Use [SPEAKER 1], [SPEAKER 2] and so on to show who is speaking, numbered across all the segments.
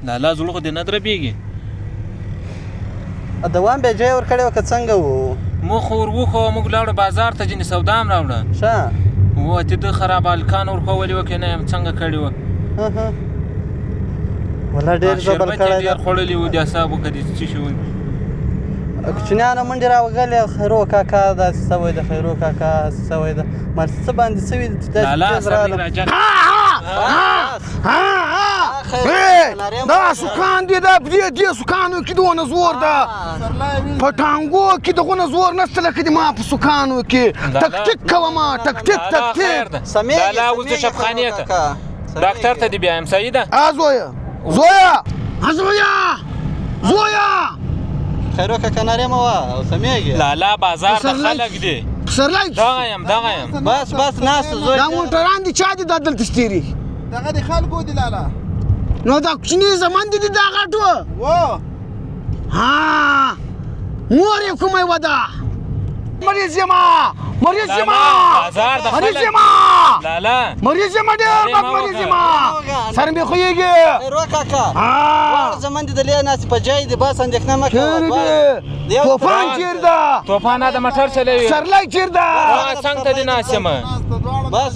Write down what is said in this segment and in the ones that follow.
[SPEAKER 1] لالا زړه خو دې نه دربېږي.
[SPEAKER 2] دوام بیا ځای ورکړی و که څنګه و؟
[SPEAKER 1] موږ خو ور وښو موږ لاړو بازار ته ځینې سودا هم راوړه.
[SPEAKER 2] ښه
[SPEAKER 1] و ته د خراب هلکان ورښولي وه که نه یم څنګه کړي وه.
[SPEAKER 2] والله ډېر زبر کړی
[SPEAKER 1] ډېر خوړلي وو د اعصابو که دې څه شي وو.
[SPEAKER 2] کوچنیانو منډې راوګلې خیرو کاکا داسې سوی ده خیرو کاکا هسې سوی ده مال څه باندې سوي دي چې داسې تېز راغلم.
[SPEAKER 3] دا سوکان دی دا دې سوکانو کې دونه زور ده په ټانګو کې دغونه زور نشته لکه د ما په سوکانو کې تکتیک کومه تکتیک
[SPEAKER 1] لالا اوس د شفخانې ته ډاکټر ته دې بیایم صحیح ده.
[SPEAKER 3] زویه
[SPEAKER 2] خیرو کاکا نارې مه وه او سمېږي.
[SPEAKER 1] لالا بازار د خلک دی
[SPEAKER 3] پسرلی
[SPEAKER 1] دغه یم
[SPEAKER 2] بس ناست زوی
[SPEAKER 3] دا موټران دي چا دي دا دلته شتېري
[SPEAKER 4] دغه د خلکو دي لالا
[SPEAKER 3] نو دا کوچني زمان دي دا غټو مور یې کومه یوه ده مریض یمه
[SPEAKER 1] بازار د خلک لالا
[SPEAKER 3] مریض یمه ډېر بد مریض یمه سر مې خوږېږي.
[SPEAKER 2] خیرو کاکا دواړه زمن دي د لې ناستې په ځای دي بس اندېښنه مه کوه.
[SPEAKER 3] طوفان چېر ده
[SPEAKER 1] طوفان د موټر چلوي
[SPEAKER 3] سرلی چېر ده
[SPEAKER 1] څنګ ته دې ناست یم.
[SPEAKER 2] بس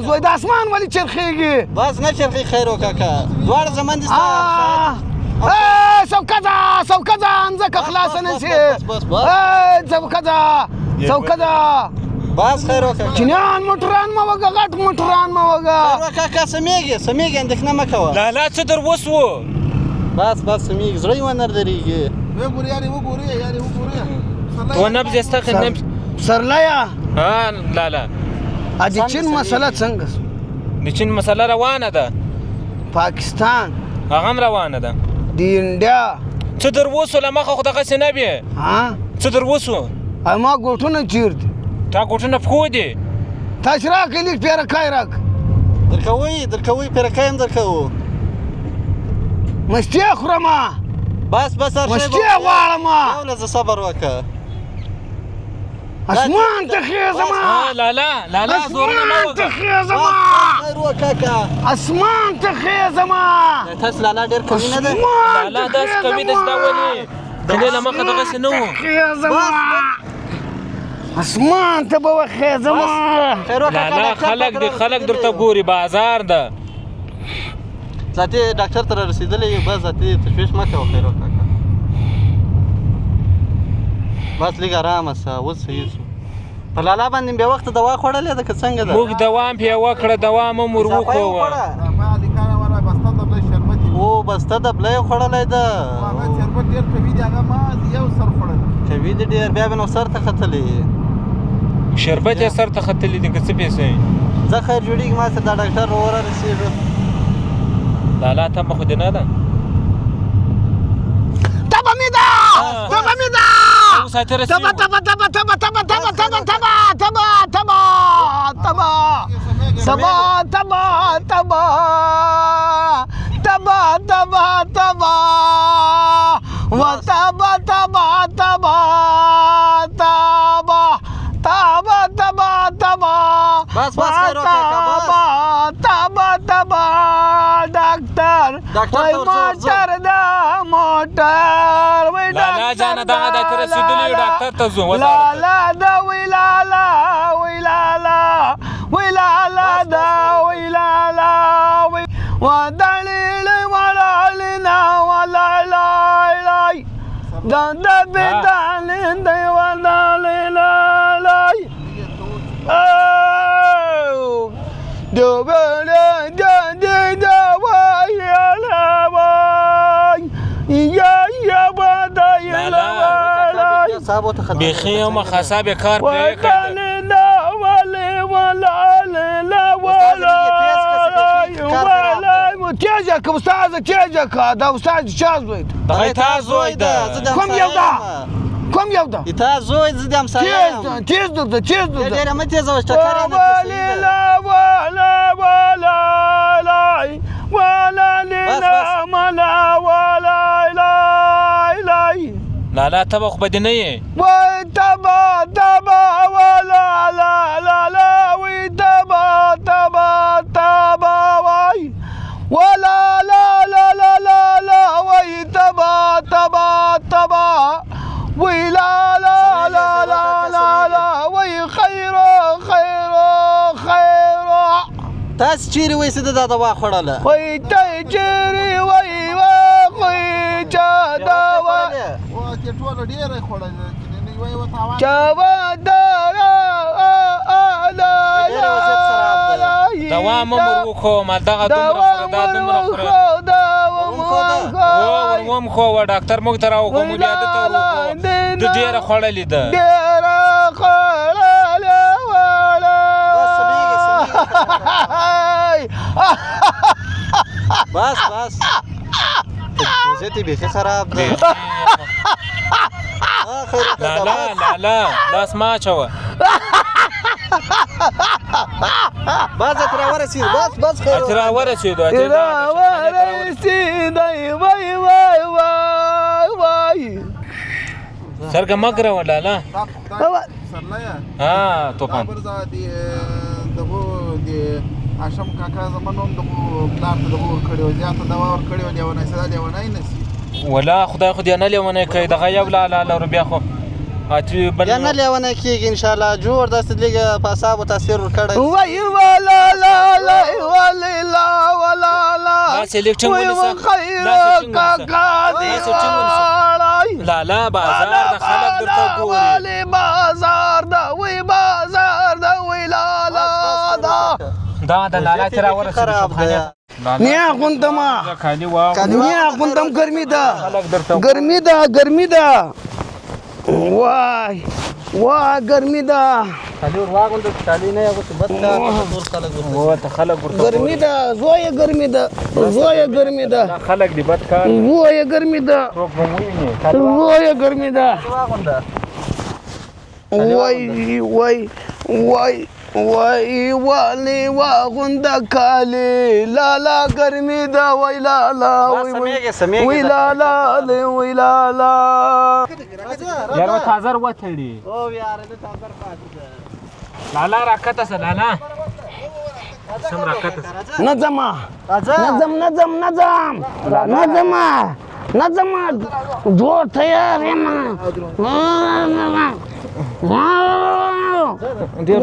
[SPEAKER 3] زوی د اسمان ولې چرخېږي
[SPEAKER 2] بس نه چرخي خیرو کاکا دواړه زمن دي
[SPEAKER 3] سوکځه ځمکه خلاصه نه شي سوکځه
[SPEAKER 2] بس خیرو کاکا
[SPEAKER 3] چینیان موټران مه وږه غټ موټران مه وږه
[SPEAKER 2] خیرو کاکا سمېږي اندېښنه مه کوه.
[SPEAKER 1] لالا څه در وسو
[SPEAKER 2] بس سمېږي زړه یې ونه درېږي.
[SPEAKER 1] تو نبض یې ستا نبض
[SPEAKER 3] سرلیه
[SPEAKER 1] لالا
[SPEAKER 3] د چین مسله څنګه
[SPEAKER 1] د چین مسله روانه ده
[SPEAKER 3] پاکستان
[SPEAKER 1] هغه هم روانه ده
[SPEAKER 3] د انډیا
[SPEAKER 1] څه در وسو له مخه خو دغسې نه وې څه در وسو
[SPEAKER 3] ما ګوټونه چیر دي
[SPEAKER 1] تا ګوټونه پښو دي
[SPEAKER 3] تاسې راکړئ لږ پیرکای راکړه
[SPEAKER 2] درکوئ پیرکای هم درکوو
[SPEAKER 3] مستې خورمه
[SPEAKER 2] بس
[SPEAKER 3] مستې غواړمه
[SPEAKER 2] یو لحظه صبر وکړه
[SPEAKER 3] اسمان ته خېزمه
[SPEAKER 1] لالا زورونه مه وکړه
[SPEAKER 2] خیرو کاکا
[SPEAKER 3] اسمان ته خېزمه
[SPEAKER 2] تاسو لالا ډېر کوي نه ده
[SPEAKER 1] لالا داسې کوي داسې دا ولې د دې له مخه دغسې نه وو
[SPEAKER 3] اسمان ته به وخېزمه
[SPEAKER 1] لالا خلک درته ګوري بازار ده
[SPEAKER 2] ذاتي ډاکټر ته رسېدلی یو بس ذاتي تشویش مه کوه خیرو کاکا بس لږ ارامه سه اوس صحیح شو. په لالا باندې بې وخته دوا خوړلې ده که څنګه ده؟
[SPEAKER 1] موږ دوام پې وکړه دوام هم ور وښوه
[SPEAKER 2] بسته دبله یې خوړلی ده کوي دي ډېر بیا به نو سر ته ختلی
[SPEAKER 1] شربت یې سر ته ختلی دي که څه پیسې
[SPEAKER 2] زه خیر جوړېږي ما سره دا ډاکټر ورسېږي
[SPEAKER 1] لالا تبه خو دې نه ده
[SPEAKER 3] تبه مې ده
[SPEAKER 2] بس خیرو کاکا
[SPEAKER 3] ډاکټر
[SPEAKER 1] لالا جانه دغه د ته رسېدلي یو ډاکټر ته ځو
[SPEAKER 3] لالا دا وی لالا ودليلي ولالنا ولالي دند بدالين دي ولالي دوبلا دندي دواي يا بدا يلا
[SPEAKER 1] بيخي يوم خاصه بكار پرېکړه
[SPEAKER 3] تیزه که استاذه تیزه که دا استاد چا زوی ده
[SPEAKER 1] دغه تا زوی ده
[SPEAKER 3] کوم یو ده
[SPEAKER 2] تا زوی زه د همسایه یم
[SPEAKER 3] تیز ده
[SPEAKER 2] ډېره مه تیزه وه ټکر یې نه
[SPEAKER 1] لالا تبه خو به دې نه یې
[SPEAKER 3] وای تبه وای تبه وای ولا لا
[SPEAKER 2] چیرې وایي چې د دا دوا خوړله
[SPEAKER 3] وای ته چیرې وای وای چا دوا
[SPEAKER 4] او چې ټول ډیره خوړل چې نه وای و تاوان
[SPEAKER 3] چا دوا
[SPEAKER 1] دوا ممر وخو ما دغه دومره خوردا دومره خورا ورم خو و ډاکټر موږ ته راو کوم بیا د ته د ډیره خوړلې ده
[SPEAKER 3] ډیره خوړلې
[SPEAKER 2] بس بس زيتي بيخي خراب ده
[SPEAKER 1] لا لا لا لا لاس ما چوه
[SPEAKER 2] بس ترى ورسيد بس خير
[SPEAKER 1] ترى ورسيد
[SPEAKER 3] وای وای
[SPEAKER 1] سرګه مګره ولا لا
[SPEAKER 4] سرلایا
[SPEAKER 1] ها طوفان
[SPEAKER 4] خبر دغه آشم کاکا زمونږ دغه پلان ته دغه کړو زیاته دوا ور کړو لیونه سره لیونه نسی
[SPEAKER 1] ولا خدای خو دې نه لیونه کوي دغه یو لا لا بیا خو اتی بل
[SPEAKER 2] یا نه لیونه کیږي ان شاء الله جوړ داسې لګه په حساب تاثیر ورکړی
[SPEAKER 3] وای ولا لا لا ولا لا ولا لا
[SPEAKER 1] سلیکشن ونیسه لا لا بازار د خلک درته ګوري
[SPEAKER 3] بازار دا وی بازار دا وی لا لا دا
[SPEAKER 1] دا لالا ترا ورسېد
[SPEAKER 3] نیا غوندما
[SPEAKER 1] خالی وا
[SPEAKER 3] نیا غوندم ګرمي ده وای وا ګرمي ده
[SPEAKER 2] خالي ور واغوند خالي نه یو څه بد کار
[SPEAKER 1] و ته خلک ورته
[SPEAKER 3] ګرمي ده زوی ګرمي ده
[SPEAKER 1] خلک دی بد کار
[SPEAKER 3] زوی ګرمي ده
[SPEAKER 1] څوک وموینه
[SPEAKER 3] زوی ګرمي ده
[SPEAKER 2] واغوند
[SPEAKER 3] وای والی واغوند کالی لالا ګرمي ده وای لالا وای لالا
[SPEAKER 1] یار تازر وتړي
[SPEAKER 2] او یار دې تازر پاتې
[SPEAKER 1] لالا راکته سه لالا سم راکته
[SPEAKER 3] نظم جوړ تیار یم
[SPEAKER 1] ډیر